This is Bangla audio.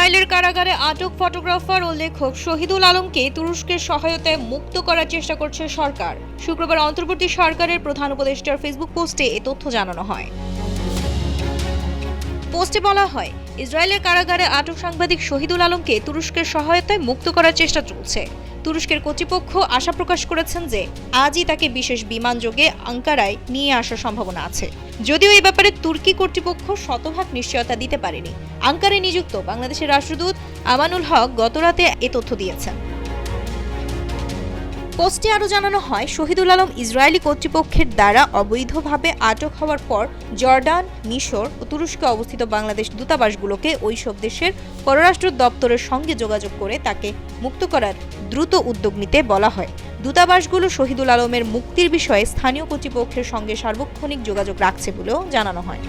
ইসরায়েলের কারাগারে আটক ফটোগ্রাফার ও লেখক শহীদুল আলমকে তুরস্কের সহায়তায় মুক্ত করার চেষ্টা করছে সরকার। শুক্রবার অন্তর্বর্তী সরকারের প্রধান উপদেষ্টার ফেসবুক পোস্টে এ তথ্য জানানো হয়। পোস্টে বলা হয়, ইসরায়েলের কারাগারে আটক সাংবাদিক শহীদুল আলমকে তুরস্কের সহায়তায় মুক্ত করার চেষ্টা চলছে। তুরস্কের কর্তৃপক্ষ আশা প্রকাশ করেছেন যে আজই তাকে বিশেষ বিমানযোগে আঙ্কারায় নিয়ে আসার সম্ভাবনা আছে। যদিও এই ব্যাপারে তুর্কি কর্তৃপক্ষ শতভাগ নিশ্চয়তা দিতে পারেনি। আঙ্কারায় নিযুক্ত বাংলাদেশের রাষ্ট্রদূত আমানুল হক গতরাতে এ তথ্য দিয়েছেন। পোস্টে আরও জানানো হয়, শহীদুল আলম ইসরায়েলি কর্তৃপক্ষের দ্বারা অবৈধভাবে আটক হওয়ার পর জর্ডান, মিশর ও তুরস্কে অবস্থিত বাংলাদেশ দূতাবাসগুলোকে ওইসব দেশের পররাষ্ট্র দপ্তরের সঙ্গে যোগাযোগ করে তাকে মুক্ত করার দ্রুত উদ্যোগ নিতে বলা হয়। দূতাবাসগুলো শহীদুল আলমের মুক্তির বিষয়ে স্থানীয় কর্তৃপক্ষের সঙ্গে সার্বক্ষণিক যোগাযোগ রাখছে বলেও জানানো হয়।